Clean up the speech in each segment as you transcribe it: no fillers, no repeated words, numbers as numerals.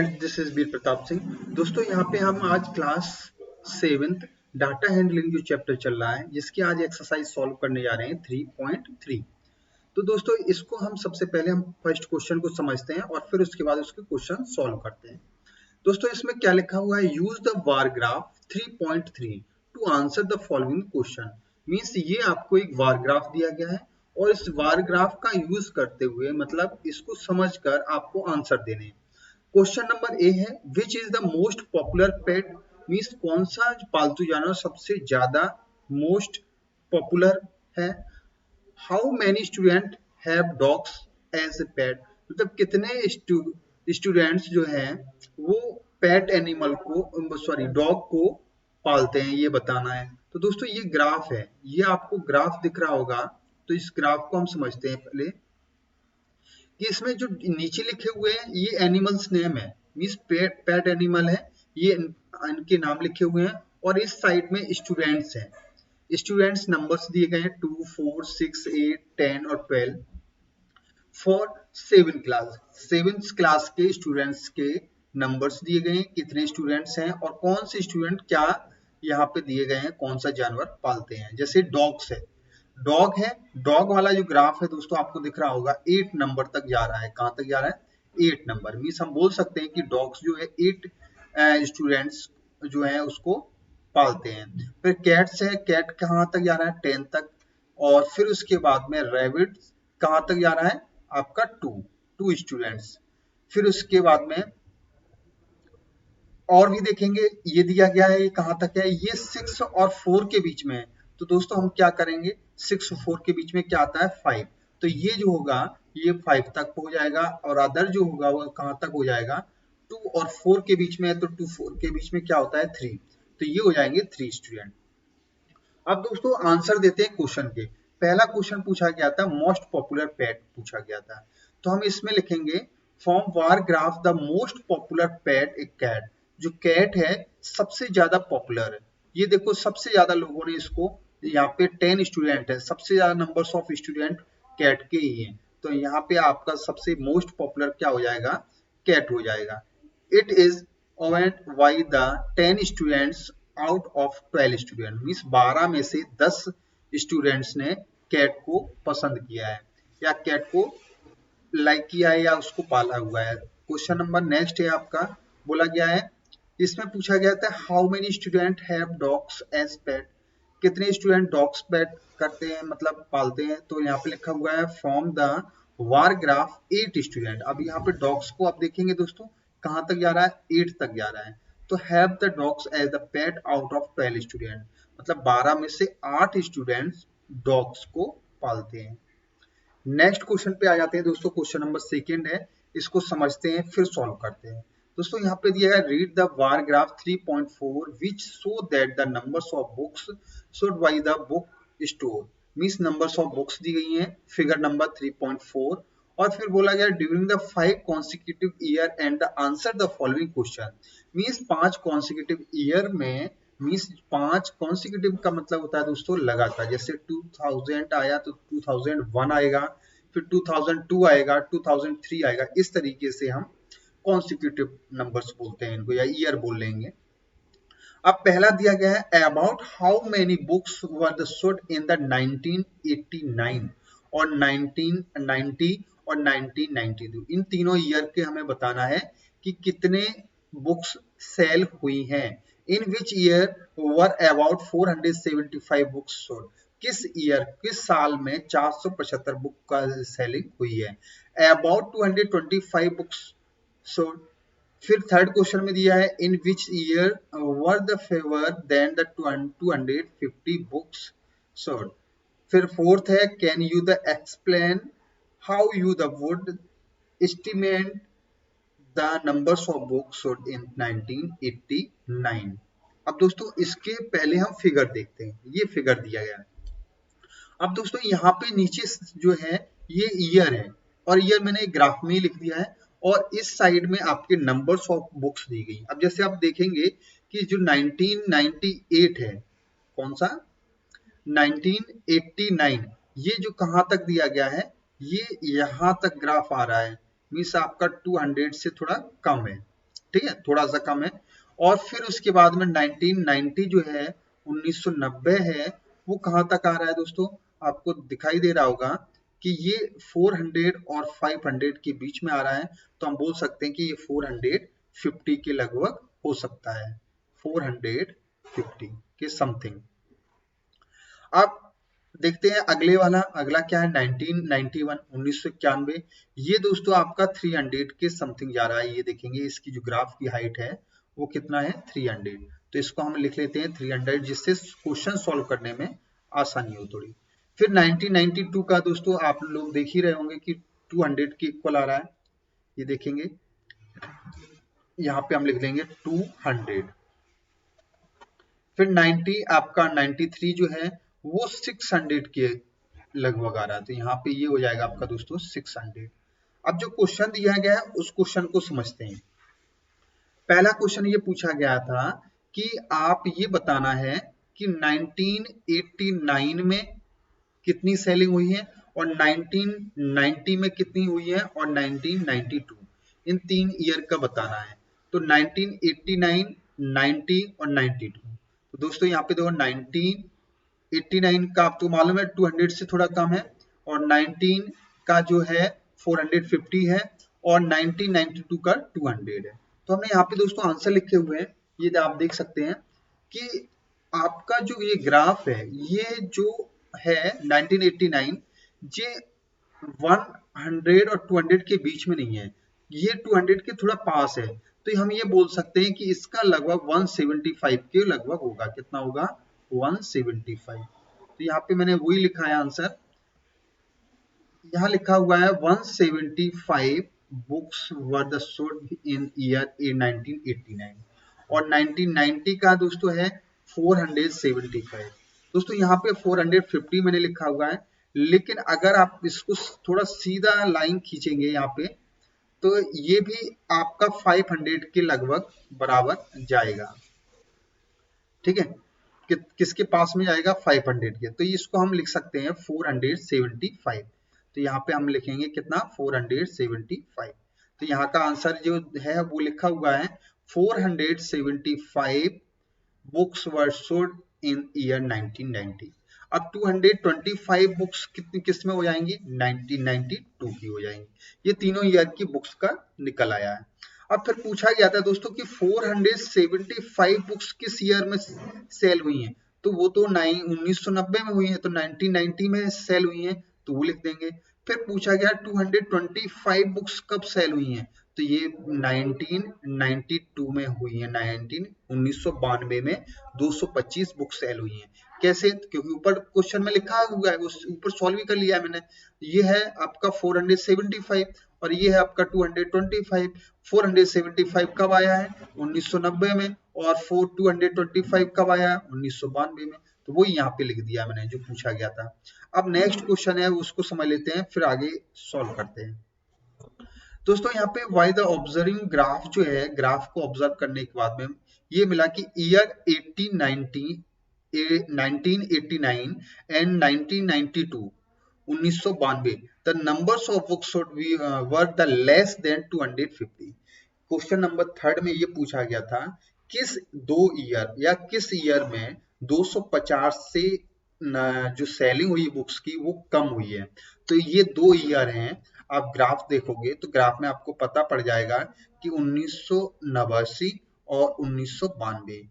This is बीर प्रताप सिंह। दोस्तों यहाँ पे हम आज क्लास 7th डाटा हैंडलिंग जो चैप्टर चल रहा है जिसकी आज एक्सरसाइज सॉल्व करने जा रहे हैं 3.3। तो दोस्तों इसको हम सबसे पहले हम फर्स्ट क्वेश्चन को समझते हैं और फिर उसके बाद उसके क्वेश्चन सॉल्व करते हैं। दोस्तों इसमें क्या लिखा हुआ है, use the bar graph 3.3 to answer the following question. Means ये आपको एक वार ग्राफ दिया गया है और इस वार ग्राफ का यूज करते हुए मतलब इसको समझकर आपको आंसर देने हैं। क्वेश्चन नंबर ए है, which is the most popular pet. Means कौन सा पालतू जानवर सबसे ज्यादा मोस्ट पॉपुलर है। How many student have dogs as a pet. मतलब कितने स्टूडेंट्स जो हैं वो पेट एनिमल को डॉग को पालते हैं, ये बताना है। तो दोस्तों ये ग्राफ है, ये आपको ग्राफ दिख रहा होगा। तो इस ग्राफ को हम समझते हैं पहले कि इसमें जो नीचे लिखे हुए हैं ये एनिमल्स नेम है, मीन्स पेट एनिमल है, ये इनके नाम लिखे हुए हैं। और इस साइड में स्टूडेंट्स हैं, स्टूडेंट्स नंबर्स दिए गए हैं 2, 4, 6, 8, 10 और 12 फॉर 7th क्लास के स्टूडेंट्स के नंबर्स दिए गए हैं, कितने स्टूडेंट्स हैं और कौन से स्टूडेंट क्या यहाँ पे दिए गए हैं, कौन सा जानवर पालते हैं। जैसे डॉग्स है, डॉग वाला जो ग्राफ है दोस्तों आपको दिख रहा होगा 8 नंबर तक जा रहा है। कहाँ तक जा रहा है? 8 नंबर। मीन्स हम बोल सकते हैं कि डॉग्स जो है 8 स्टूडेंट्स जो है उसको पालते हैं। फिर कैट्स है, कैट कहाँ तक जा रहा है? 10 तक। और फिर उसके बाद में रैबिट कहाँ तक जा रहा है? आपका 2 स्टूडेंट्स। फिर उसके बाद में और भी देखेंगे, ये दिया गया है, ये कहाँ तक है? ये 6 और 4 के बीच में है। तो दोस्तों हम क्या करेंगे, 6 और 4 के बीच में क्या आता है? 5। तो ये जो होगा ये 5 तक हो जाएगा और अदर जो होगा वो कहाँ तक हो जाएगा? 2 और 4 के बीच में है, तो 2 4 के बीच में क्या होता है? 3। तो ये हो जाएंगे 3 स्टूडेंट। अब दोस्तों आंसर देते हैं क्वेश्चन के। पहला क्वेश्चन पूछा गया था मोस्ट पॉपुलर पेट पूछा गया था। तो हम इसमें लिखेंगे from bar graph the most popular pet a cat. जो कैट है सबसे ज्यादा पॉपुलर है। ये देखो सबसे ज्यादा लोगों ने इसको, यहाँ पे 10 स्टूडेंट है, सबसे ज्यादा नंबर्स ऑफ स्टूडेंट कैट के ही हैं। तो यहाँ पे आपका सबसे मोस्ट पॉपुलर क्या हो जाएगा? कैट हो जाएगा। It is owned by the 10 students out of 12 student. Means 12 में से 10 स्टूडेंट्स ने कैट को पसंद किया है या कैट को लाइक किया है या उसको पाला हुआ है। क्वेश्चन नंबर नेक्स्ट है आपका, बोला गया है, इसमें पूछा गया था how many student have dogs as pet. कितने स्टूडेंट डॉग्स पेट करते हैं मतलब पालते हैं। तो यहाँ पे लिखा हुआ है from the bar graph 8 student. अब यहाँ पे डॉग्स को आप देखेंगे दोस्तों कहाँ तक जा रहा है? 8 तक जा रहा है। तो have the dogs as the pet out of 12 student. मतलब 12 में से 8 स्टूडेंट्स डॉग्स को पालते हैं। नेक्स्ट क्वेश्चन पे आ जाते हैं दोस्तों। क्वेश्चन नंबर सेकंड है, इसको समझते हैं फिर सॉल्व करते हैं। दोस्तों यहाँ पे दिया है read the bar graph 3.4 which show that the numbers of books sold by the book store. Means numbers of books दी गई हैं, फिगर नंबर 3.4। और फिर बोला गया during the 5 consecutive year and the answer the following question. Means 5 consecutive year में, means 5 consecutive का मतलब होता है दोस्तों लगातार। जैसे 2000 आया तो 2001 आएगा, फिर 2002 आएगा, 2003 आएगा। इस तरीके से हम कॉन्सिक्यूटिव नंबर्स बोलते हैं इनको, या ईयर बोल लेंगे। अब पहला दिया गया है about how many books were the sold in the 1989 और 1990 और 1992। इन तीनों ईयर के हमें बताना है कि कितने बुक्स सेल हुई हैं। In which year were about 475 books sold. किस ईयर, किस साल में 475 बुक का सेलिंग हुई है। About 225 books sold. फिर थर्ड क्वेश्चन में दिया है in which year were the fewer than the 250 books sold. फिर फोर्थ है can you the explain how you the would estimate the numbers of books sold in 1989। अब दोस्तों इसके पहले हम फिगर देखते हैं। ये फिगर दिया गया है। अब दोस्तों यहाँ पे नीचे जो है ये ईयर है और ईयर मैंने ग्राफ में ही लिख दिया है और इस साइड में आपके नंबर्स ऑफ बुक्स दी गई। अब जैसे आप देखेंगे कि जो 1998 है, कौन सा? 1989, ये जो कहाँ तक दिया गया है, ये यहाँ तक ग्राफ आ रहा है। मीन्स आपका 200 से थोड़ा कम है। ठीक है, थोड़ा सा कम है। और फिर उसके बाद में 1990 जो है 1990 है, वो कहाँ तक आ रहा है दोस्तों, आपको दिखाई दे रहा होगा कि ये 400 और 500 के बीच में आ रहा है। तो हम बोल सकते हैं कि ये 450 के लगभग हो सकता है, 450 के समथिंग। अब देखते हैं अगले वाला, अगला क्या है 1991 1991। ये दोस्तों आपका 300 के समथिंग जा रहा है। ये देखेंगे इसकी जो ग्राफ की हाइट है वो कितना है 300। तो इसको हम लिख लेते हैं 300, जिससे क्वेश्चन सॉल्व करने में आसानी हो थोड़ी। फिर 1992 का दोस्तों आप लोग देख ही रहे होंगे कि 200 के इक्वल आ रहा है। ये देखेंगे यहाँ पे हम लिख देंगे 200। फिर 90 आपका 93 जो है वो 600 के लगभग आ रहा है। तो यहाँ पे ये हो जाएगा आपका दोस्तों 600। अब जो क्वेश्चन दिया गया है उस क्वेश्चन को समझते हैं। पहला क्वेश्चन ये पूछा गया था कि आप ये बताना है कि 1989 में कितनी सेलिंग हुई है और 1990 में कितनी हुई है और 1992, इन 3 ईयर का बताना है। तो 1989, 90 और 92। तो दोस्तों यहाँ पे देखो 1989 का आपको मालूम है 200 से थोड़ा कम है, और 19 का जो है 450 है, और 1992 का 200 है। तो हमने यहाँ पे दोस्तों आंसर लिखे हुए हैं, ये आप देख सकते हैं कि आपका जो ये ग्राफ है ये जो है 1989, ये 100 और 200 के बीच में नहीं है, ये 200 के थोड़ा पास है। तो हम ये बोल सकते हैं कि इसका लगभग 175 के लगभग होगा। कितना होगा 175। तो यहाँ पे मैंने वही लिखा है आंसर, यहाँ लिखा हुआ है 175 books were the sold in year 1989, और 1990 का दोस्तों है 475। दोस्तों यहाँ पे 450 मैंने लिखा हुआ है, लेकिन अगर आप इसको थोड़ा सीधा लाइन खींचेंगे यहाँ पे तो ये भी आपका 500 के लगभग बराबर जाएगा। ठीक है, किसके पास में जाएगा 500 के। तो इसको हम लिख सकते हैं 475। तो यहाँ पे हम लिखेंगे कितना 475। तो यहाँ का आंसर जो है वो लिखा हुआ है 475 books were sold in year 1990। अब 225 बुक्स कितनी किस में हो जाएंगी 1992 की हो जाएंगी। ये तीनों ईयर की बुक्स का निकल आया है। अब फिर पूछा गया था दोस्तों कि 475 बुक्स किस ईयर में सेल हुई हैं, तो वो तो 1990 में हुई है, तो 1990 में सेल हुई हैं, तो वो लिख देंगे। फिर पूछा गया 225 बुक्स कब सेल हुई हैं, तो ये 1992 में हुई है, 1992 में 225 बुक सेल हुई हैं। कैसे, क्योंकि ऊपर क्वेश्चन में लिखा हुआ है, उस ऊपर सॉल्व भी कर लिया है मैंने। ये है आपका 475 और ये है आपका 225। 475 कब आया है 1990 में, और 225 कब आया 1992 में। तो वो यहाँ पे लिख दिया मैंने जो पूछा गया था। अब नेक्स्ट क्वेश्चन है उसको समझ लेते हैं, फिर आगे सॉल्व करते हैं। दोस्तों यहाँ पे वाई द ऑब्जर्विंग ग्राफ जो है, ग्राफ को ऑब्जर्व करने के बाद में ये मिला कि year 1989 and 1992 1992 the numbers of books were the less then 250। Question number 3 में ये पूछा गया था किस 2 ईयर या किस ईयर में 250 से जो सेलिंग हुई बुक्स की वो कम हुई है। तो ये 2 ईयर हैं, आप ग्राफ देखोगे तो ग्राफ में आपको पता पड़ जाएगा कि 1989 और 1992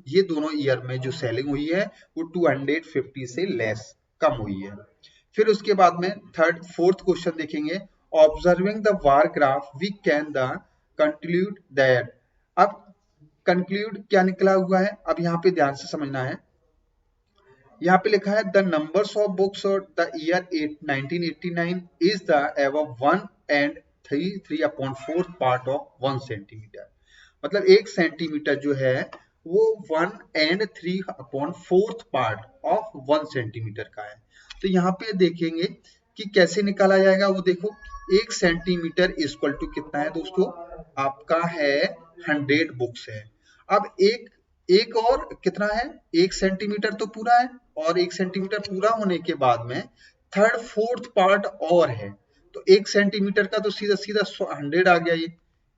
ये दोनों ईयर में जो सेलिंग हुई है वो 250 से लेस कम हुई है। फिर उसके बाद में फोर्थ क्वेश्चन देखेंगे, observing the bar graph we can the conclude that. अब कंक्लूड क्या निकला हुआ है, अब यहाँ पे ध्यान से समझना है। यहाँ पे लिखा है द नंबर्स ऑफ बुक्स और the year 1989 is the above 1 and 3/4 part of 1 centimetre. मतलब 1 सेंटीमीटर जो है वो 1 एंड 3/4 पार्ट ऑफ 1 सेंटीमीटर का है। तो यहाँ पे देखेंगे कि कैसे निकाला जाएगा, वो देखो 1 सेंटीमीटर इक्वल टू कितना है दोस्तों, आपका है 100 बुक्स है। अब एक और कितना है 1 सेंटीमीटर तो पूरा है, और 1 सेंटीमीटर पूरा होने के बाद में 3/4 पार्ट और है, तो 1 सेंटीमीटर का तो सीधा सीधा 100 आ गया ये,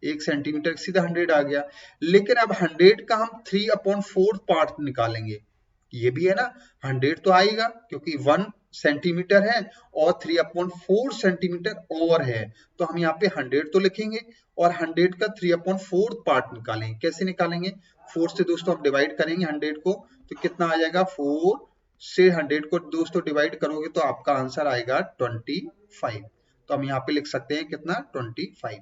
1 सेंटीमीटर सीधा 100 आ गया। लेकिन अब 100 का हम 3/4 पार्ट निकालेंगे, ये भी है ना, 100 तो आएगा क्योंकि 1 सेंटीमीटर है और 3/4 सेंटीमीटर और है, तो हम यहाँ पे 100 तो लिखेंगे और 100 का 3/4 पार्ट निकालेंगे। कैसे निकालेंगे? 4 से दोस्तों आप डिवाइड करेंगे 100 को, तो कितना आ जाएगा? 4 से 100 को दोस्तों डिवाइड करोगे तो आपका आंसर आएगा 25। तो हम यहाँ पे लिख सकते हैं कितना? 25।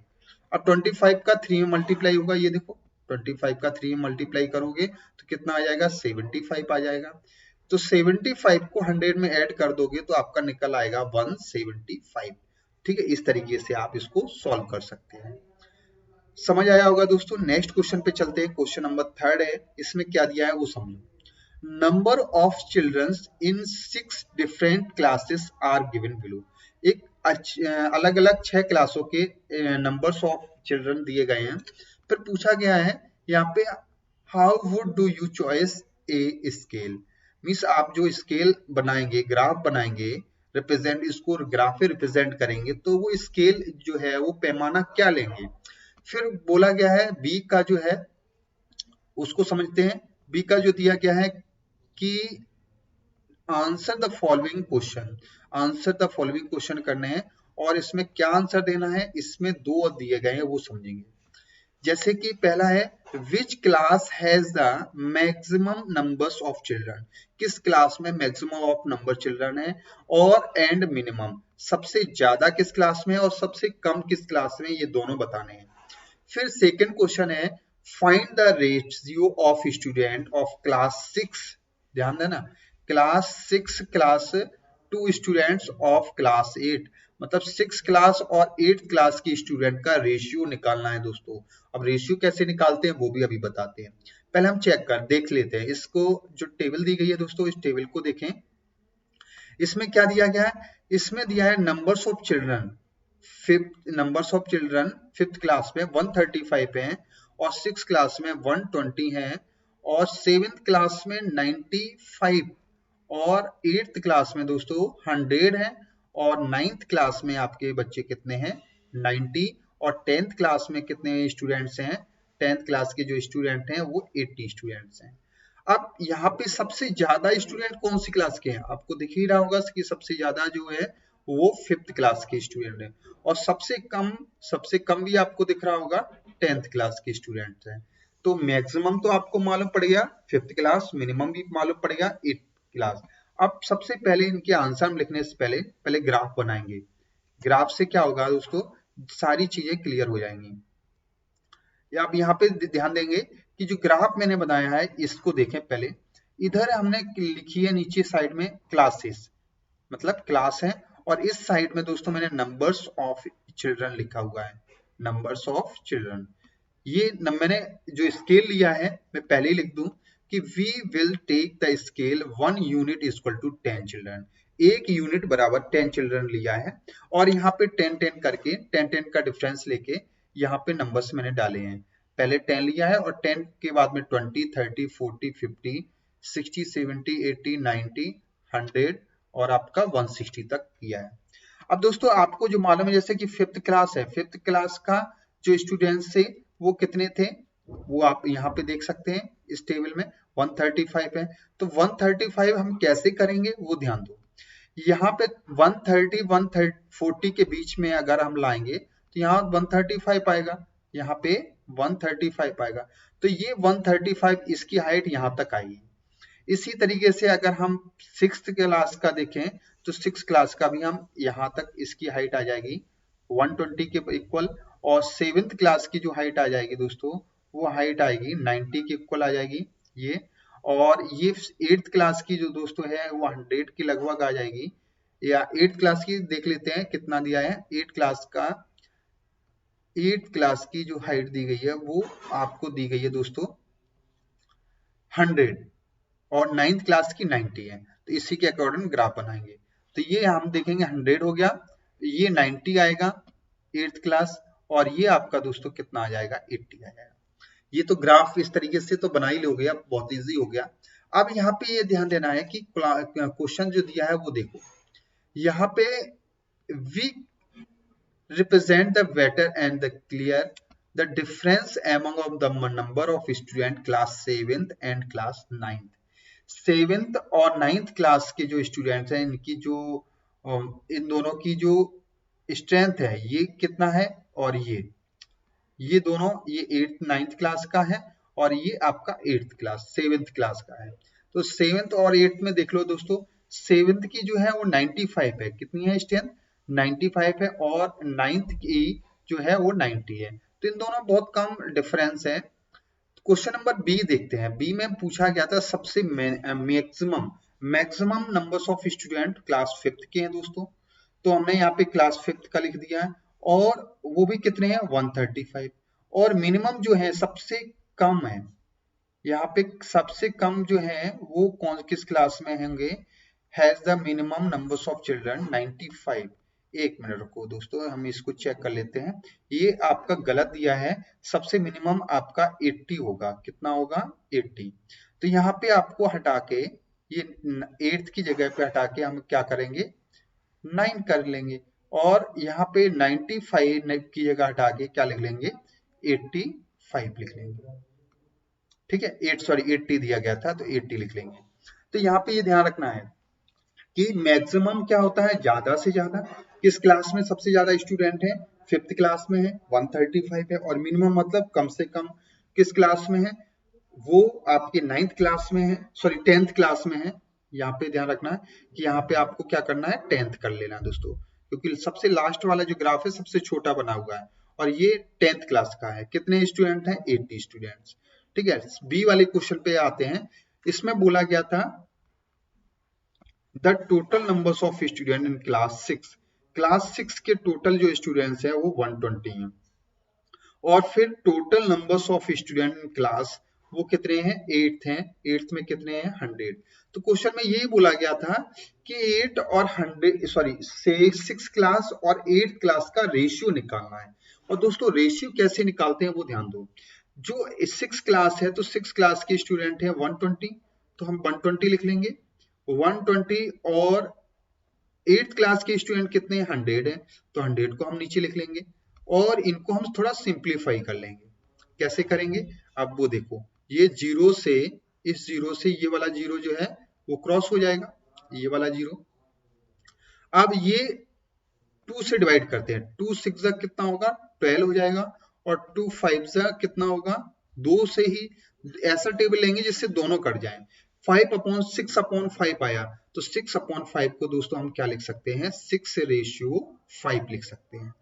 अब 25 का 3 में मल्टीप्लाई होगा, ये देखो 25 का 3 में मल्टीप्लाई करोगे तो कितना आ जाएगा? 75 आ जाएगा। तो 75 को 100 में ऐड कर दोगे तो आपका निकल आएगा 175। ठीक है, इस तरीके से आप इसको सॉल्व कर सकते हैं। समझ आया होगा दोस्तों। नेक्स्ट क्वेश्चन पे चलते हैं। क्वेश्चन नंबर 3 है, इसमें क्या दिया है वो समझो। Number of childrens in 6 different classes are given below. एक अलग अलग 6 क्लासों के नंबर्स ऑफ चिल्ड्रन दिए गए हैं। फिर पूछा गया है यहाँ पे how would do you choice a scale. Means आप जो स्केल बनाएंगे, ग्राफ बनाएंगे, रिप्रेजेंट इसको ग्राफ पे रिप्रेजेंट करेंगे, तो वो स्केल जो है वो पैमाना क्या लेंगे। फिर बोला गया है बी का जो है उसको समझते हैं। बी का जो दिया गया है कि answer the following question, answer the following question करने हैं और इसमें क्या आंसर देना है, इसमें 2 दिए गए हैं वो समझेंगे। जैसे कि पहला है which class has the maximum numbers of children, किस क्लास में मैक्सिमम ऑफ नंबर चिल्ड्रन है, और एंड मिनिमम, सबसे ज्यादा किस क्लास में और सबसे कम किस क्लास में, ये दोनों बताने हैं। फिर सेकंड क्वेश्चन है find the ratio of student of class 6, ध्यान देना, class 6 class to students of class 8, मतलब 6 क्लास और 8 क्लास की स्टूडेंट का रेशियो निकालना है दोस्तों। अब रेशियो कैसे निकालते हैं वो भी अभी बताते हैं। पहले हम चेक कर देख लेते हैं इसको, जो टेबल दी गई है दोस्तों, इस टेबल को देखें। इसमें क्या दिया गया है? इसमें दिया है numbers of children, numbers of children 5th class में 135 है और 6th क्लास में 120 है और 7th क्लास में 95 और 8th क्लास में दोस्तों 100 है और 9th क्लास में आपके बच्चे कितने हैं? 90 और 10th क्लास में कितने स्टूडेंट्स हैं? 10th क्लास के जो स्टूडेंट हैं वो 80 स्टूडेंट्स हैं। अब यहाँ पे सबसे ज्यादा स्टूडेंट कौन सी क्लास के हैं? आपको दिख ही रहा होगा कि सबसे ज्यादा जो है वो 5th क्लास के स्टूडेंट है और सबसे कम भी आपको दिख रहा होगा 10th क्लास के स्टूडेंट हैं। तो मैक्सिमम तो आपको मालूम पड़ गया 5th क्लास, मिनिमम भी मालूम पड़ेगा 8th क्लास। अब सबसे पहले इनके आंसर में लिखने से पहले ग्राफ बनाएंगे। ग्राफ से क्या होगा दोस्तों, सारी चीजें क्लियर हो जाएंगी। आप यहाँ पे ध्यान देंगे कि जो ग्राफ मैंने बनाया है इसको देखें पहले। इधर हमने लिखी है नीचे साइड में क्लासेस, मतलब क्लास है, और इस साइड में दोस्तों मैंने नंबर्स ऑफ चिल्ड्रन लिखा हुआ है, नंबर्स ऑफ चिल्ड्रन। ये मैंने जो स्केल लिया है मैं पहले ही लिख दूं कि we will take the scale 1 unit equal to 10 children, 1 unit बराबर 10 चिल्ड्रन लिया है और यहाँ पे 10-10 करके 10-10 का डिफरेंस लेके यहाँ पे नंबर्स मैंने डाले हैं। पहले 10 लिया है और 10 के बाद में 20, 30, 40, 50, 60, 70, 80, 90, 100 और आपका 160 तक किया है। अब दोस्तों आपको जो मालूम है जैसे कि 5th क्लास है, 5th क्लास का जो स्टूडेंट्स थे वो कितने थे, वो आप यहाँ पे देख सकते हैं इस टेबल में 135 है। तो 135 हम कैसे करेंगे वो ध्यान दो। यहाँ पे 130 140 के बीच में अगर हम लाएंगे तो यहाँ 135 आएगा, यहाँ पे 135 आएगा, तो ये 135 इसकी हाइट यहाँ तक आएगी। इसी तरीके से अगर हम 6th क्लास का देखें तो 6th क्लास का भी हम यहाँ तक इसकी हाइट आ जाएगी 120 के इक्वल, और 7th क्लास की जो हाइट आ जाएगी दोस्तों वो हाइट आएगी 90 के इक्वल आ जाएगी ये, और ये 8th क्लास की जो दोस्तों है वो 100 के लगभग आ जाएगी। या 8th क्लास की देख लेते हैं कितना दिया है। 8th क्लास की जो हाइट दी गई है वो आपको दी गई है दोस्तों 100 और 9th क्लास की 90 है, तो इसी के अकॉर्डिंग ग्राफ बनाएंगे। तो ये हम देखेंगे 100 हो गया, ये 90 आएगा 8th क्लास, और ये आपका दोस्तों कितना आ जाएगा 80 आ जाएगा। ये तो ग्राफ इस तरीके से तो बना ही लोगे, अब बहुत इजी हो गया। अब यहाँ पे ये ध्यान देना है कि क्वेश्चन जो दिया है वो देखो, यहाँ पे we represent the better and the clear the difference among of the number of student class 7th and class 9th। 7th और 9th क्लास के जो स्टूडेंट्स हैं इनकी जो इन दोनों की जो स्ट्रेंथ है ये कितना है, और ये दोनों ये 8th 9th क्लास का है और ये आपका 8th क्लास 7th क्लास का है। तो 7th और 8th में देख लो दोस्तों, 7th की जो है वो 95 है, कितनी है स्ट्रेंथ 95 है, और 9th की जो है वो 90 है। तो इन दोनों बहुत कम डिफरेंस है। क्वेश्चन नंबर बी देखते हैं। बी में पूछा गया था सबसे maximum numbers of student class 5th के हैं दोस्तों, तो हमने यहाँ पे क्लास 5th का लिख दिया है, और वो भी कितने हैं 135, और मिनिमम जो है सबसे कम है यहाँ पे, सबसे कम जो है वो कौन किस क्लास में होंगे, has the minimum numbers of children 95। एक मिनट रुको दोस्तों, हम इसको चेक कर लेते हैं। ये आपका गलत दिया है, सबसे मिनिमम आपका 80 होगा, कितना होगा 80। तो यहाँ पे आपको हटा के ये 8th की जगह पे हटा के हम क्या करेंगे 9 कर लेंगे, और यहाँ पे 95 की जगह हटा के क्या लिख लेंगे 85 लिख लेंगे। ठीक है, 80 दिया गया था तो 80 लिख लेंगे। तो यहाँ पे ये ध्यान रखना है कि मैक्सिमम क्या होता है ज्यादा से ज्यादा, किस क्लास में सबसे ज्यादा स्टूडेंट है 5th क्लास में है 135 है, और मिनिमम मतलब कम से कम किस क्लास में है वो आपके 9th क्लास में है, सॉरी 10th क्लास में है। यहाँ पे ध्यान रखना है कि यहाँ पे आपको क्या करना है 10th कर लेना दोस्तों, क्योंकि सबसे लास्ट वाला जो ग्राफ है सबसे छोटा बना हुआ है, और ये 10th क्लास का है। कितने स्टूडेंट हैं 80 स्टूडेंट्स। ठीक है, बी वाले क्वेश्चन पे आते हैं। इसमें बोला गया था the total numbers of student in class 6 के टोटल जो स्टूडेंट्स हैं वो 120 हैं, और फिर total numbers of student in class वो कितने हैं 8th हैं, 8th में कितने हैं 100। तो क्वेश्चन में यही बोला गया था कि 8 और 6 क्लास और 8th क्लास का रेशियो निकालना है। और दोस्तों रेशियो कैसे निकालते हैं वो ध्यान दो। जो 6 क्लास है तो 6 क्लास के स्टूडेंट है 120, तो हम 120 लिख लेंगे 120, और 8th क्लास के स्टूडेंट कितने 100 है तो 100 को हम नीचे लिख लेंगे, और इनको हम थोड़ा सिंप्लीफाई कर लेंगे। कैसे करेंगे, अब वो देखो, ये जीरो से इस जीरो से ये वाला जीरो जो है वो क्रॉस हो जाएगा, ये वाला जीरो। अब ये 2 से डिवाइड करते हैं, 2 6 जा कितना होगा 12 हो जाएगा, और 2 5 जा कितना होगा 2 से ही ऐसा टेबल लेंगे जिससे दोनों कट जाएं। 5/6/5 आया, तो 6/5 को दोस्तों हम क्या लिख सकते हैं 6/5 लिख सकते हैं।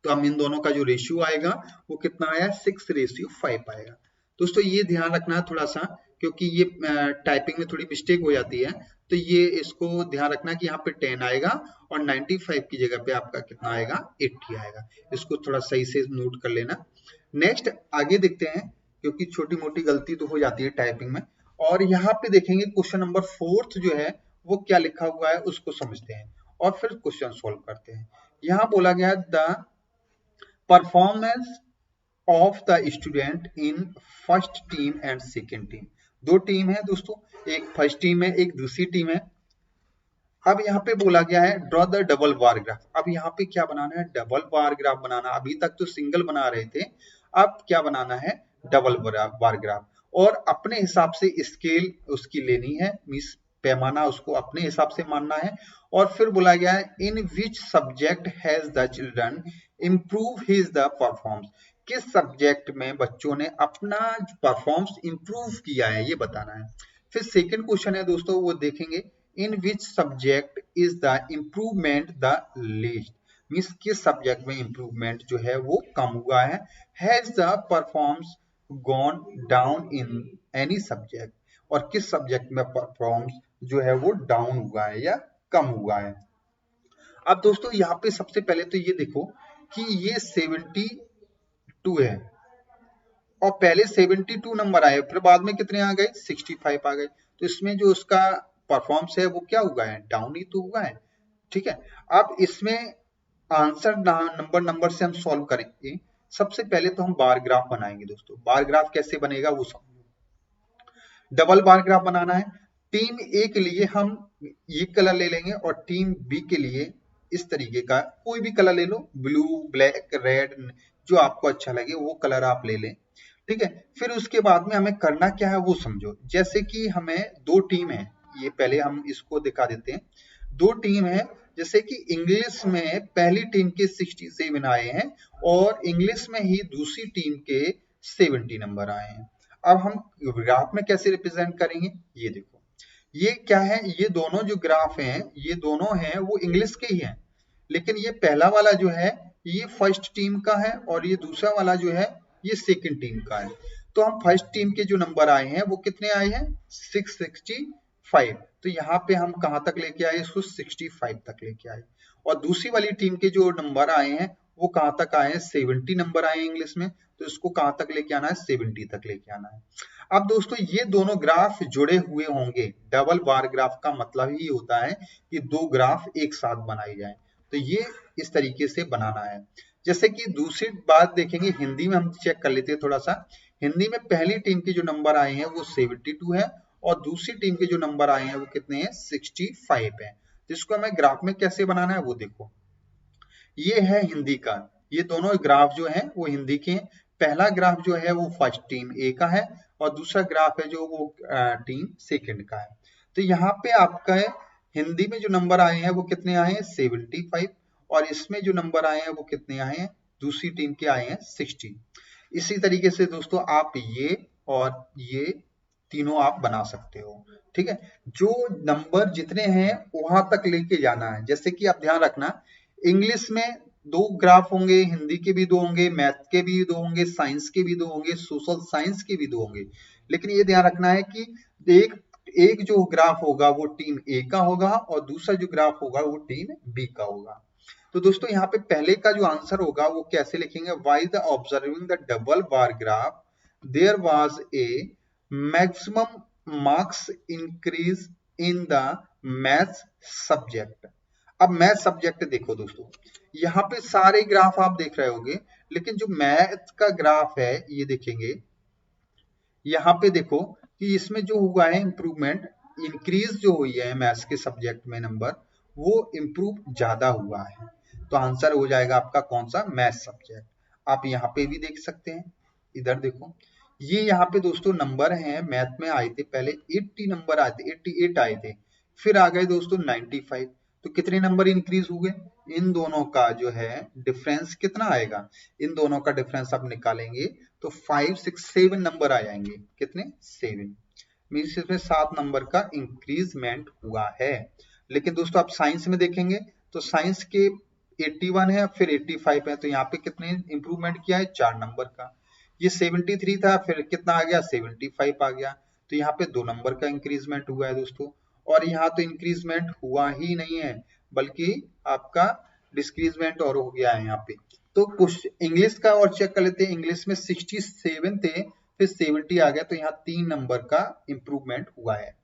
तो हम इन दोनों का जो रेशियो आएगा वो कितना आया 6/5 आएगा। दोस्तों ये ध्यान रखना है थोड़ा सा, क्योंकि ये टाइपिंग में थोड़ी मिस्टेक हो जाती है, तो ये इसको ध्यान रखना कि यहाँ पे 10 आएगा और 95 की जगह पे आपका कितना आएगा 80 आएगा। इसको थोड़ा सही से नोट कर लेना। नेक्स्ट आगे देखते हैं, क्योंकि छोटी मोटी गलती तो हो जाती है टाइपिंग में। और यहाँ पे देखेंगे क्वेश्चन नंबर 4 जो है वो क्या लिखा हुआ है उसको समझते हैं और फिर क्वेश्चन सॉल्व करते हैं। यहाँ बोला गया the performance of the student in first team and second team. दो टीम है दोस्तों, एक फर्स्ट टीम है एक दूसरी टीम है। अब यहाँ पे बोला गया है draw the double bar graph. अब यहाँ पे क्या बनाना है डबल बार ग्राफ बनाना। अभी तक तो सिंगल बना रहे थे, अब क्या बनाना है डबल बार ग्राफ, और अपने हिसाब से स्केल उसकी लेनी है, मींस पैमाना उसको अपने हिसाब से मानना है। और फिर बोला गया है in which subject has the children improve his the performance. किस सब्जेक्ट में बच्चों ने अपना परफॉर्मेंस इंप्रूव किया है ये बताना है। फिर सेकंड क्वेश्चन है दोस्तों वो देखेंगे in which subject is the improvement the least, means किस सब्जेक्ट में इम्प्रूवमेंट जो है वो कम हुआ है। Has the performance gone down in any subject, और किस सब्जेक्ट में परफॉर्मेंस जो है वो डाउन हुआ है या कम हुआ है। अब दोस्तों यहाँ पे सबसे पहले तो ये देखो कि ये 72 है और पहले 72 नंबर आए, फिर बाद में कितने आ गए 65 आ गए, तो इसमें जो उसका परफॉर्मेंस है वो क्या हुआ है डाउन ही तो हुआ है। ठीक है, अब इसमें आंसर नंबर से हम सॉल्व करेंगे। सबसे पहले तो हम बार ग्राफ बनाएंगे दोस्तों। बार ग्राफ कैसे बनेगा वो समझो। डबल बार ग्राफ बनाना है। टीम ए के लिए हम ये कलर ले लेंगे और टीम बी के लिए इस तरीके का कोई भी कलर ले लो, ब्लू ब्लैक रेड जो आपको अच्छा लगे वो कलर आप ले लें। ठीक है, फिर उसके बाद में हमें करना क्या है वो समझो। जैसे कि हमें दो टीम है, ये पहले हम इसको दिखा देते हैं। दो टीम है, जैसे कि इंग्लिश में पहली टीम के 67 आए हैं और इंग्लिश में ही दूसरी टीम के 70 नंबर आए हैं। अब हम ग्राफ में कैसे रिप्रेजेंट करेंगे, ये देखो, ये क्या है, ये दोनों जो ग्राफ हैं ये दोनों हैं वो इंग्लिश के ही हैं, लेकिन ये पहला वाला जो है ये फर्स्ट टीम का है और ये दूसरा वाला जो है ये सेकंड टीम का है। तो हम फर्स्ट टीम के जो नंबर आए हैं वो कितने आए हैं, 665। तो यहाँ पे हम कहाँ तक लेके आए इसको, 65 तक लेके आए। और दूसरी वाली टीम के जो नंबर आए हैं वो कहाँ तक आए हैं, 70 नंबर आए हैं इंग्लिश में, तो इसको कहाँ तक लेके आना है, 70 तक लेके आना है। अब दोस्तों ये दोनों ग्राफ जुड़े हुए होंगे, डबल बार ग्राफ का मतलब ही होता है कि दो ग्राफ एक साथ बनाई जाए, तो ये इस तरीके से बनाना है। जैसे कि दूसरी बात देखेंगे, हिंदी में हम चेक कर लेते हैं थोड़ा सा। हिंदी में पहली टीम के जो नंबर आए हैं वो 72 है और दूसरी टीम के जो नंबर आए हैं वो कितने हैं, 65 है। जिसको हमें ग्राफ में कैसे बनाना है वो देखो, ये है हिंदी का, ये दोनों ग्राफ जो है वो हिंदी के हैं। पहला ग्राफ जो है वो फर्स्ट टीम ए का है और दूसरा ग्राफ है जो वो टीम सेकंड का है। तो यहाँ पे आपका है हिंदी में जो नंबर आए हैं वो कितने आए हैं, 75, और इसमें जो नंबर आए हैं वो कितने आए हैं, दूसरी टीम के आए हैं 60। इसी तरीके से दोस्तों आप ये और ये तीनों आप बना सकते हो। ठीक है, जो नंबर जितने हैं वहां तक लेके जाना है। जैसे कि आप ध्यान रखना, इंग्लिश में दो ग्राफ होंगे, हिंदी के भी दो होंगे, मैथ के भी दो होंगे, साइंस के भी दो होंगे, सोशल साइंस के भी दो होंगे। लेकिन ये ध्यान रखना है कि एक एक जो ग्राफ होगा वो टीम ए का होगा और दूसरा जो ग्राफ होगा वो टीम बी का होगा। तो दोस्तों यहाँ पे पहले का जो आंसर होगा वो कैसे लिखेंगे, why the observing the double bar graph there was a maximum marks increase in the maths subject. अब मैथ सब्जेक्ट देखो दोस्तों, यहाँ पे सारे ग्राफ आप देख रहे होंगे, लेकिन जो मैथ का ग्राफ है ये देखेंगे, यहाँ पे देखो कि इसमें जो हुआ है इंप्रूवमेंट, इंक्रीज जो हुई है मैथ्स के सब्जेक्ट में नंबर, वो इंप्रूव ज्यादा हुआ है। तो आंसर हो जाएगा आपका कौन सा, मैथ सब्जेक्ट। आप यहाँ पे भी देख सकते हैं, इधर देखो, ये यहाँ पे दोस्तों नंबर हैं मैथ में आए थे पहले 80 नंबर आए थे, 88 आए थे, फिर आ गए दोस्तों 95। तो कितने नंबर इंक्रीज हुए, इन दोनों का जो है डिफरेंस कितना आएगा, इन दोनों का डिफरेंस आप निकालेंगे तो 5, 6, 7 नंबर आ जाएंगे, कितने, 7। मीन्स इसमें 7 नंबर का इंक्रीजमेंट हुआ है। लेकिन दोस्तों आप साइंस में देखेंगे तो साइंस के 81 है फिर 85 है, तो यहाँ पे कितने इंप्रूवमेंट किया है, 4 नंबर का। ये 73 था फिर कितना आ गया, 75 आ गया, तो यहाँ पे 2 नंबर का इंक्रीजमेंट हुआ है दोस्तों। और यहाँ तो इंक्रीजमेंट हुआ ही नहीं है बल्कि आपका डिस्क्रीजमेंट और हो गया है यहाँ पे। तो कुछ इंग्लिश का और चेक कर लेते हैं, इंग्लिश में 67 थे फिर 70 आ गया, तो यहाँ 3 नंबर का इंप्रूवमेंट हुआ है।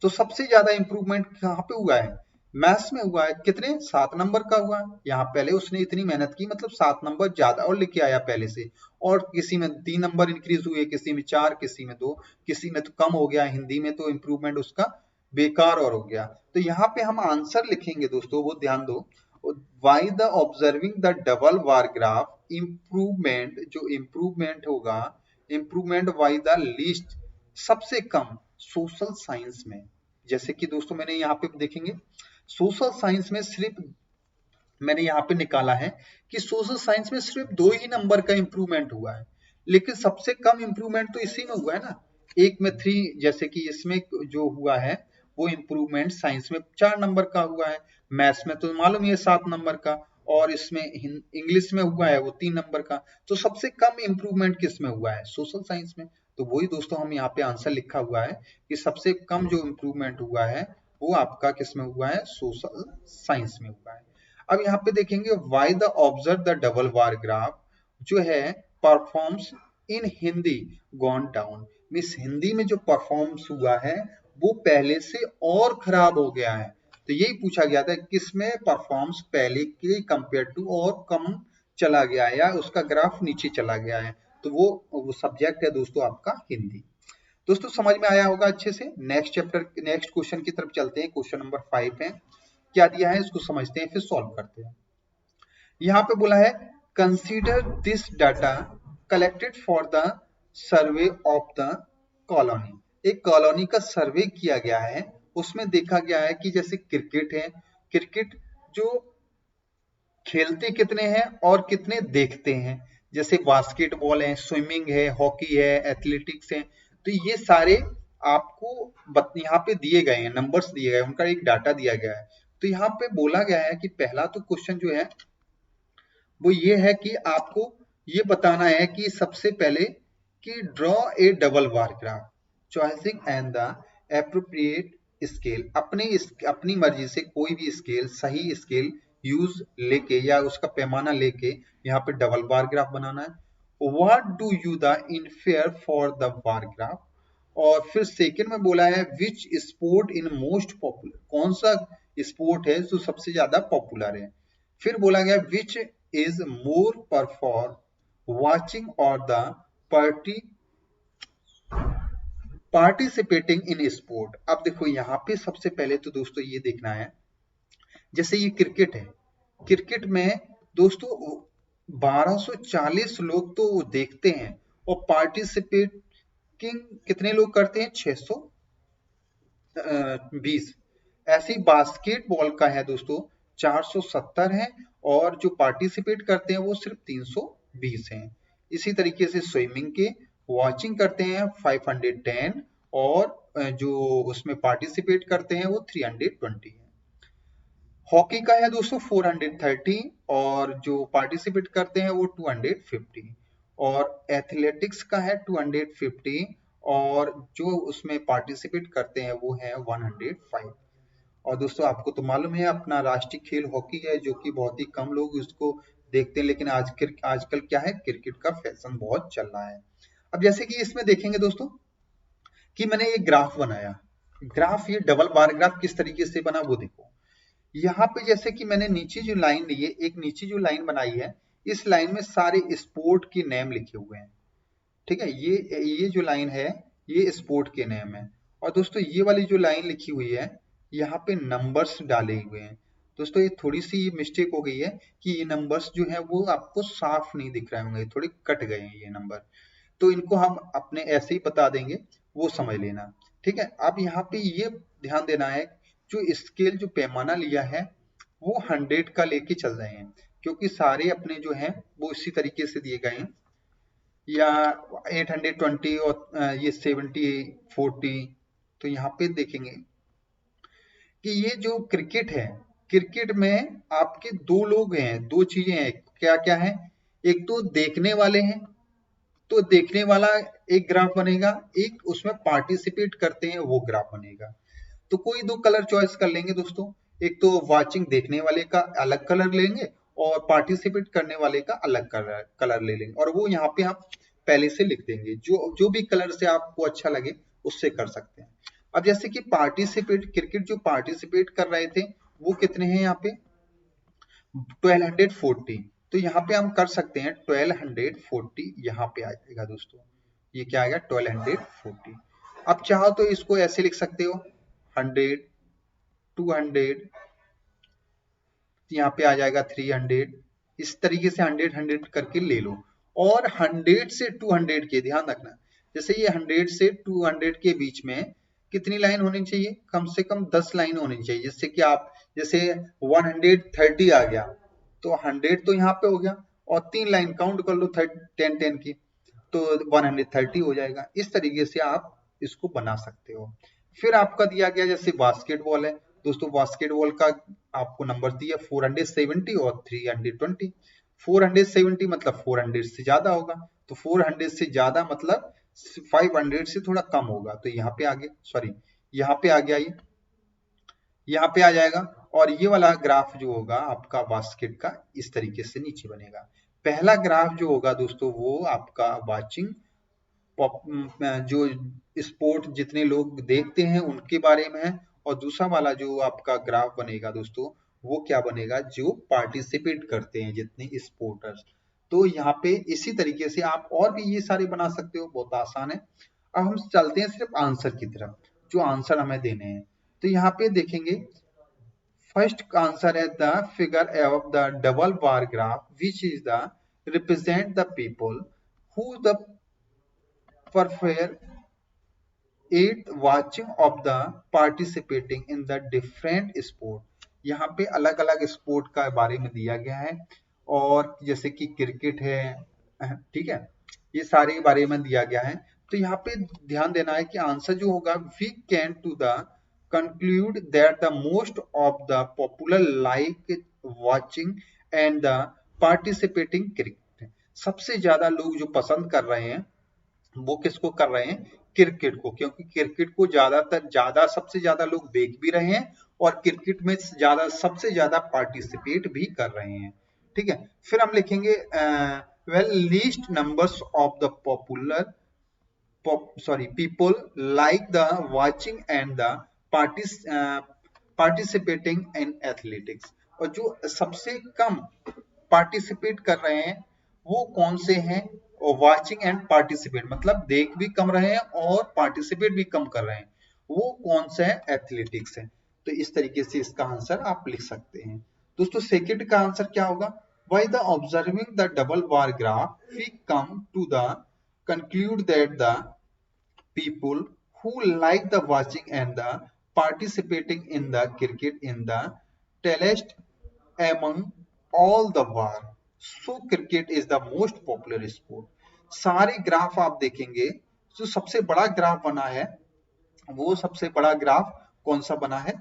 तो सबसे ज्यादा इंप्रूवमेंट कहाँ पे हुआ है, मैथ्स में हुआ है, कितने, 7 नंबर का हुआ। यहाँ पहले उसने इतनी मेहनत की मतलब 7 नंबर ज्यादा और लेके आया पहले से, और किसी में 3 नंबर इंक्रीज हुए, किसी में 4, किसी में 2, किसी में तो कम हो गया, हिंदी में तो इंप्रूवमेंट उसका बेकार और हो गया। तो यहाँ पे हम आंसर लिखेंगे दोस्तों, वो ध्यान दो, Y the observing the double bar graph improvement, जो इंप्रूवमेंट होगा, इंप्रूवमेंट वाई द लीस्ट, सबसे कम सोशल साइंस में। जैसे कि दोस्तों मैंने यहाँ पे देखेंगे सोशल साइंस में सिर्फ मैंने यहाँ पे निकाला है कि सोशल साइंस में सिर्फ 2 ही नंबर का इंप्रूवमेंट हुआ है, लेकिन सबसे कम इंप्रूवमेंट तो इसी में हुआ है ना, एक में 3, जैसे कि इसमें जो हुआ है वो इंप्रूवमेंट साइंस में 4 नंबर का हुआ है, मैथ्स में तो मालूम है 7 नंबर का, और इसमें इंग्लिश में हुआ है वो 3 नंबर का। तो सबसे कम इंप्रूवमेंट किस में हुआ है, सोशल साइंस में। तो वही दोस्तों हम यहाँ पे आंसर लिखा हुआ है कि सबसे कम जो इंप्रूवमेंट हुआ है वो आपका किस में हुआ है, सोशल साइंस में हुआ है। अब यहाँ पे देखेंगे why the observe the double bar graph जो है performs in Hindi gone down, means Hindi में जो परफॉर्म्स हुआ है वो पहले से और खराब हो गया है। तो यही पूछा गया था किसमें परफॉर्म्स पहले के कंपेयर टू और कम चला गया है या उसका ग्राफ नीचे चला गया है, तो वो सब्जेक्ट है दोस्तों आपका हिंदी। दोस्तों समझ में आया होगा अच्छे से। नेक्स्ट चैप्टर, नेक्स्ट क्वेश्चन की तरफ चलते हैं। क्वेश्चन नंबर 5 है, क्या दिया है इसको समझते हैं फिर सॉल्व करते हैं। यहाँ पे बोला है consider this data collected for the survey of the colony. एक कॉलोनी का सर्वे किया गया है, उसमें देखा गया है कि जैसे क्रिकेट है, क्रिकेट जो खेलते कितने हैं और कितने देखते हैं, जैसे बास्केटबॉल है, स्विमिंग है, हॉकी है, एथलेटिक्स है, तो ये सारे आपको यहाँ पे दिए गए हैं, नंबर्स दिए गए हैं, उनका एक डाटा दिया गया है। तो यहाँ पे बोला गया है कि पहला तो क्वेश्चन जो है वो ये है कि आपको ये बताना है कि सबसे पहले कि draw A double bar graph choosing and the appropriate scale. अपनी मर्जी से कोई भी स्केल, सही स्केल यूज लेके या उसका पैमाना लेके यहाँ पे डबल बार ग्राफ बनाना है। What do you the infer for the bar graph. और फिर सेकंड में बोला है which sport in most popular, कौन सा स्पोर्ट है जो सबसे ज्यादा पॉपुलर है। फिर बोला गया विच इज मोर परफॉर वाचिंग और the party participating in sport. अब देखो यहाँ पे सबसे पहले तो दोस्तों ये देखना है, जैसे ये क्रिकेट है, क्रिकेट में दोस्तों 1240 लोग तो देखते हैं और पार्टिसिपेटिंग कितने लोग करते हैं, 620। ऐसे ही बास्केटबॉल का है दोस्तों 470 है और जो पार्टिसिपेट करते हैं वो सिर्फ 320 हैं। इसी तरीके से स्विमिंग के वॉचिंग करते हैं 510 और जो उसमें पार्टिसिपेट करते हैं वो 320 है। हॉकी का है दोस्तों 430 और जो पार्टिसिपेट करते हैं वो 250 और एथलेटिक्स का है 250 और जो उसमें पार्टिसिपेट करते हैं वो है 105। और दोस्तों आपको तो मालूम है अपना राष्ट्रीय खेल हॉकी है, जो कि बहुत ही कम लोग उसको देखते हैं, लेकिन आजकल क्या है, क्रिकेट का फैशन बहुत चल रहा है। अब जैसे कि इसमें देखेंगे दोस्तों कि मैंने ये ग्राफ बनाया, ग्राफ ये डबल बार ग्राफ किस तरीके से बना वो देखो। यहाँ पे जैसे कि मैंने नीचे जो लाइन ली है, एक नीचे जो लाइन बनाई है, इस लाइन में सारे स्पोर्ट के नेम लिखे हुए हैं, ठीक है। ये जो लाइन है ये स्पोर्ट के नेम है। और दोस्तों ये वाली जो लाइन लिखी हुई है यहाँ पे नंबर्स डाले हुए हैं। दोस्तों ये थोड़ी सी मिस्टेक हो गई है कि ये नंबर्स जो है वो आपको साफ नहीं दिख रहे होंगे, थोड़े कट गए हैं ये नंबर, तो इनको हम अपने ऐसे ही बता देंगे, वो समझ लेना, ठीक है। अब यहाँ पे ये ध्यान देना है जो स्केल जो पैमाना लिया है वो 100 का लेके चल रहे हैं, क्योंकि सारे अपने जो हैं वो इसी तरीके से दिए गए हैं, या 820 और ये 70 40। तो यहाँ पे देखेंगे कि ये जो क्रिकेट है, क्रिकेट में आपके दो लोग हैं, दो चीजें हैं, क्या क्या है, एक तो देखने वाले हैं, तो देखने वाला एक ग्राफ बनेगा, एक उसमें पार्टिसिपेट करते हैं वो ग्राफ बनेगा। तो कोई दो कलर चॉइस कर लेंगे दोस्तों, एक तो वाचिंग देखने वाले का अलग कलर लेंगे और पार्टिसिपेट करने वाले का अलग कलर ले लेंगे, और वो यहाँ पे आप पहले से लिख देंगे, जो जो भी कलर से आपको अच्छा लगे उससे कर सकते हैं। अब जैसे कि पार्टिसिपेट, क्रिकेट जो पार्टिसिपेट कर रहे थे वो कितने हैं यहाँ पे 1240, तो यहाँ पे हम कर सकते हैं 1240, यहाँ पे आ जाएगा दोस्तों, ये क्या आएगा 1240। अब चाहो तो इसको ऐसे लिख सकते हो 100 200, यहाँ पे आ जाएगा 300, इस तरीके से 100 100 करके ले लो। और 100 से 200 के ध्यान रखना, जैसे ये 100 से 200 के बीच में कितनी लाइन होनी चाहिए, कम से कम 10 लाइन होनी चाहिए, जिससे कि आप जैसे 130 आ गया तो 100 तो यहाँ पे हो गया और 3 लाइन काउंट कर लो 10 10 की, तो 130 हो जाएगा। इस तरीके से आप इसको बना सकते हो। फिर आपका दिया गया जैसे बास्केटबॉल है दोस्तों, बास्केटबॉल का आपको नंबर दिया 470 और 320। 470 मतलब 400 से ज्यादा होगा, तो 400 से ज्यादा मतलब 500 से थोड़ा कम होगा, तो यहाँ पे आगे सॉरी यहाँ पे आ गया, ये यहाँ पे आ जाएगा। और ये वाला ग्राफ जो होगा आपका बास्केट का इस तरीके से नीचे बनेगा। पहला ग्राफ जो होगा दोस्तों वो आपका वाचिंग जो स्पोर्ट जितने लोग देखते हैं उनके बारे में है, और दूसरा वाला जो आपका ग्राफ बनेगा दोस्तों वो क्या बनेगा, जो पार्टिसिपेट करते हैं जितने स्पोर्टर्स। तो यहाँ पे इसी तरीके से आप और भी ये सारे बना सकते हो, बहुत आसान है। अब हम चलते हैं सिर्फ आंसर की तरफ, जो आंसर हमें देने हैं। तो यहाँ पे देखेंगे फर्स्ट आंसर है the figure of the double bar graph which is the represent the people who the prefer it watching of the participating in the different sport। यहाँ पे अलग अलग स्पोर्ट का बारे में दिया गया है, और जैसे कि क्रिकेट है, ठीक है, ये सारे बारे में दिया गया है। तो यहाँ पे ध्यान देना है कि आंसर जो होगा we can to the conclude that the most of the popular like watching and the participating cricket. सबसे ज्यादा लोग जो पसंद कर रहे हैं वो किसको कर रहे हैं? क्रिकेट को, क्योंकि क्रिकेट को सबसे ज्यादा लोग देख भी रहे हैं और क्रिकेट में सबसे ज्यादा पार्टिसिपेट भी कर रहे हैं। ठीक है, फिर हम लिखेंगे well least numbers of the popular people like the watching and the participating in athletics। और जो सबसे कम पार्टिसिपेट कर रहे हैं वो कौन से हैं? और वाचिंग एंड पार्टिसिपेट मतलब देख भी कम रहे हैं और पार्टिसिपेट भी कम कर रहे हैं, वो कौन सा है? एथलेटिक्स है। तो इस तरीके से इसका आंसर आप लिख सकते हैं। दोस्तों सेकंड का आंसर क्या होगा? By the observing the double bar graph, we come to the conclude that the people who like the watching and the participating in the cricket in the tallest among all the war, so cricket is the most popular sport। सारे graph आप देखेंगे, जो सबसे बड़ा graph बना है वो सबसे बड़ा ग्राफ कौन सा बना है?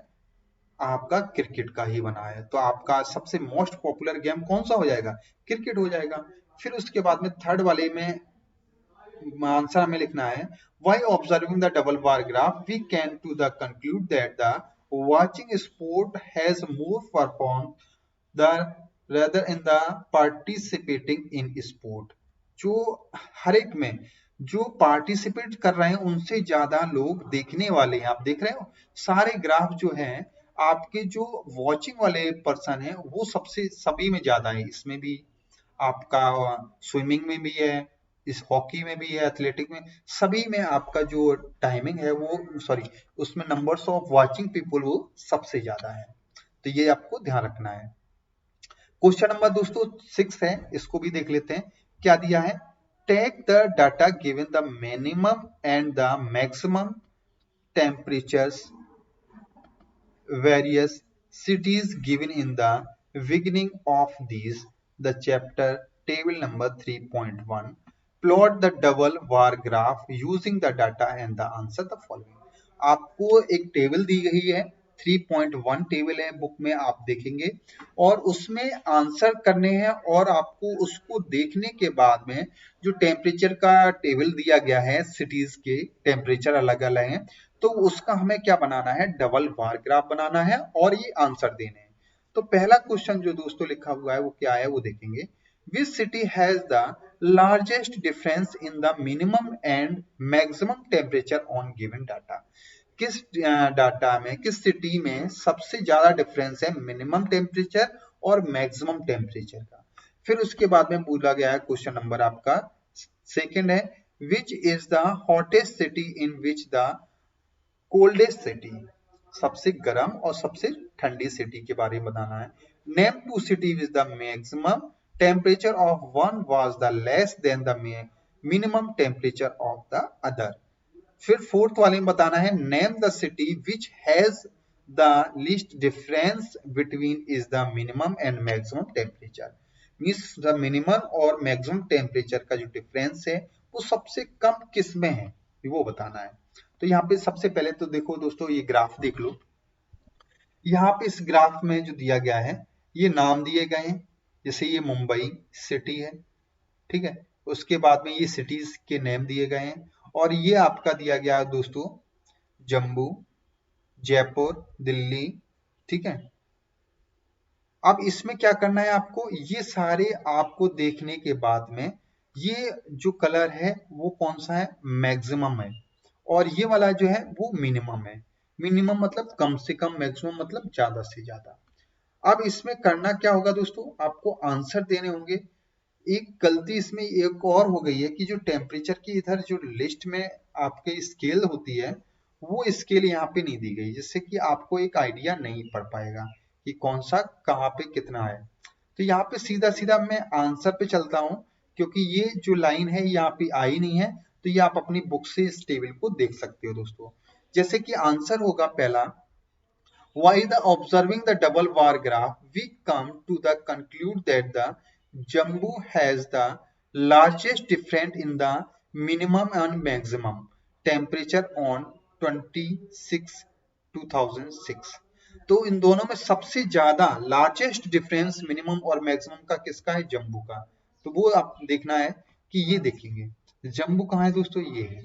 आपका क्रिकेट का ही बना है। तो आपका सबसे मोस्ट पॉपुलर गेम कौन सा हो जाएगा? क्रिकेट हो जाएगा। फिर उसके बाद में थर्ड वाले में आंसर हमें लिखना है why observing the double bar graph we can to the conclude that the watching sport has more perform the rather in the participating in sport। जो हर एक में जो पार्टिसिपेट कर रहे हैं उनसे ज्यादा लोग देखने वाले हैं। आप देख रहे हो सारे ग्राफ जो हैं आपके जो वॉचिंग वाले पर्सन है वो सबसे सभी में ज्यादा है। इसमें भी आपका स्विमिंग में भी है, इस हॉकी में भी है, एथलेटिक में, सभी में आपका जो टाइमिंग है वो उसमें नंबर्स ऑफ वाचिंग पीपल वो सबसे ज्यादा है। तो ये आपको ध्यान रखना है। क्वेश्चन नंबर दोस्तों 6 है, इसको भी देख लेते हैं। क्या दिया है? Take the data given the minimum and the maximum temperatures various cities given in the beginning of these the chapter table number 3.1 plot the double bar graph using the data and the answer the following। आपको एक table दी गई है, 3.1 table है book में, आप देखेंगे और उसमें आंसर करने हैं और आपको उसको देखने के बाद में जो टेम्परेचर का टेबल दिया गया है, सिटीज के टेम्परेचर अलग अलग हैं, तो उसका हमें क्या बनाना है? डबल बार ग्राफ बनाना है और ये आंसर देने हैं। तो पहला क्वेश्चन जो दोस्तों लिखा हुआ है वो क्या है वो देखेंगे। Which city has the largest difference in the minimum and maximum temperature on given data. किस डाटा में, किस सिटी में सबसे ज्यादा डिफरेंस है मिनिमम टेम्परेचर और मैक्सिमम टेम्परेचर का। फिर उसके बाद में बोला गया है क्वेश्चन नंबर आपका सेकंड है which is the hottest city in which the coldest city, सबसे गर्म और सबसे ठंडी सिटी के बारे में बताना है। Name two city with the maximum temperature of one was the less than the minimum temperature of the other. फिर फोर्थ वाले में बताना है name the city which has the least difference between is the minimum and maximum temperature. Means the minimum और maximum temperature का जो difference है वो सबसे कम किस में है वो बताना है। तो यहाँ पे सबसे पहले तो देखो दोस्तों ये ग्राफ देख लो। यहाँ पे इस ग्राफ में जो दिया गया है ये नाम दिए गए हैं, जैसे ये मुंबई सिटी है, ठीक है, उसके बाद में ये सिटीज के नेम दिए गए हैं और ये आपका दिया गया है दोस्तों जम्मू, जयपुर, दिल्ली, ठीक है। अब इसमें क्या करना है आपको, ये सारे आपको देखने के बाद में ये जो कलर है वो कौन सा है? मैक्सिमम है, और ये वाला जो है वो मिनिमम है। मिनिमम मतलब कम से कम, मैक्सिमम मतलब ज्यादा से ज्यादा। अब इसमें करना क्या होगा दोस्तों, आपको आंसर देने होंगे। एक गलती इसमें एक और हो गई है कि जो टेम्परेचर की इधर जो लिस्ट में आपके स्केल होती है वो स्केल यहाँ पे नहीं दी गई, जिससे कि आपको एक आइडिया नहीं पड़ पाएगा कि कौन सा कहाँ पे कितना है। तो यहाँ पे सीधा सीधा मैं आंसर पे चलता हूँ, क्योंकि ये जो लाइन है यहाँ पे आई नहीं है, तो ये आप अपनी बुक से इस टेबल को देख सकते हो दोस्तों। जैसे कि आंसर होगा पहला, while the observing the double bar graph, we come to the conclude that the Jambu has the largest difference in the minimum and maximum temperature on 26 2006। तो इन दोनों में सबसे ज्यादा लार्जेस्ट डिफरेंस मिनिमम और मैक्सिमम का किसका है? जम्बू का। तो वो आप देखना है कि ये देखेंगे जम्बू कहाँ है दोस्तों, ये है,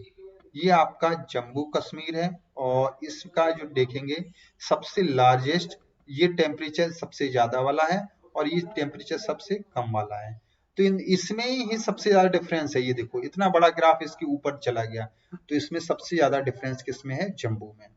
ये आपका जम्मू कश्मीर है। और इसका जो देखेंगे सबसे लार्जेस्ट, ये टेम्परेचर सबसे ज्यादा वाला है और ये टेम्परेचर सबसे कम वाला है। तो इसमें ही सबसे ज्यादा डिफरेंस है। ये देखो इतना बड़ा ग्राफ इसके ऊपर चला गया, तो इसमें सबसे ज्यादा डिफरेंस किसमें है? जम्मू में।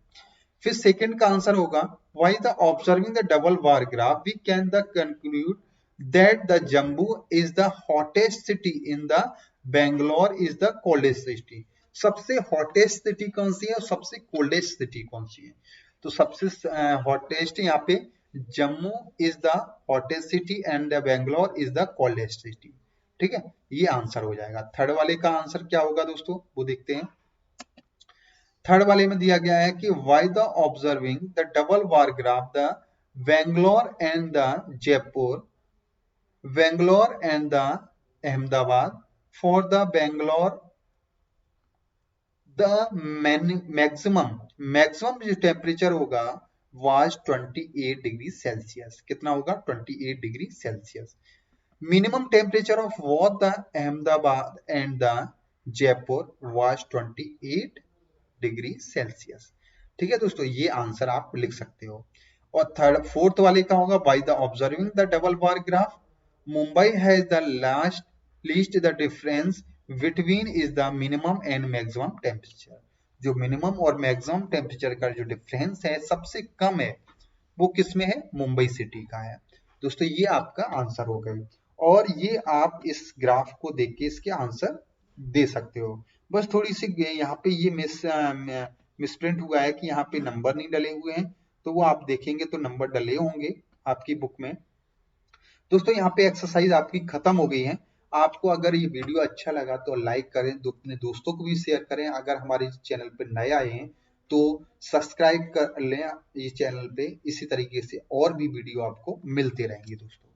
फिर सेकंड का आंसर होगा, why the observing the double bar graph we can the conclude that the Jammu is the hottest city in the Bangalore is the coldest city. सबसे हॉटेस्ट सिटी कौन सी है और सबसे कोल्डेस्ट सिटी कौन सी है? तो सबसे हॉटेस्ट यहाँ पे Jammu is the hottest city and Bangalore is the coldest city. ठीक है, ये आंसर हो जाएगा। थर्ड वाले का आंसर क्या होगा दोस्तों, वो देखते हैं। थर्ड वाले में दिया गया है कि Y the observing the double bar graph the Bangalore and the Jaipur, Bangalore and the Ahmedabad, for the Bangalore the maximum जो टेम्परेचर होगा वाज 28 डिग्री सेल्सियस। कितना होगा? 28 degree Celsius. Minimum temperature of both the Ahmedabad and the Jaipur was 28 degree Celsius. ठीक है दोस्तों, ये answer आप लिख सकते हो। और फोर्थ वाले का होगा, by the observing the double bar graph Mumbai has the least the difference between is the minimum and maximum temperature. जो मिनिमम और मैक्सिमम टेम्परेचर का जो डिफरेंस है सबसे कम है, वो किसमें है? मुंबई सिटी का है। दोस्तों ये आपका आंसर हो गई, और ये आप इस ग्राफ को देख के इसके आंसर दे सकते हो। बस थोड़ी सी यहाँ पे ये मिसप्रिंट हुआ है कि यहाँ पे नंबर नहीं डले हुए हैं, तो वो आप देखेंगे तो नंबर डले होंगे आपकी बुक में। दोस्तों यहाँ पे एक्सरसाइज आपकी खत्म हो गई है। आपको अगर ये वीडियो अच्छा लगा तो लाइक करें, अपने दोस्तों को भी शेयर करें। अगर हमारे चैनल पर नए आए हैं तो सब्सक्राइब कर लें ये चैनल पे। इसी तरीके से और भी वीडियो आपको मिलते रहेंगे दोस्तों।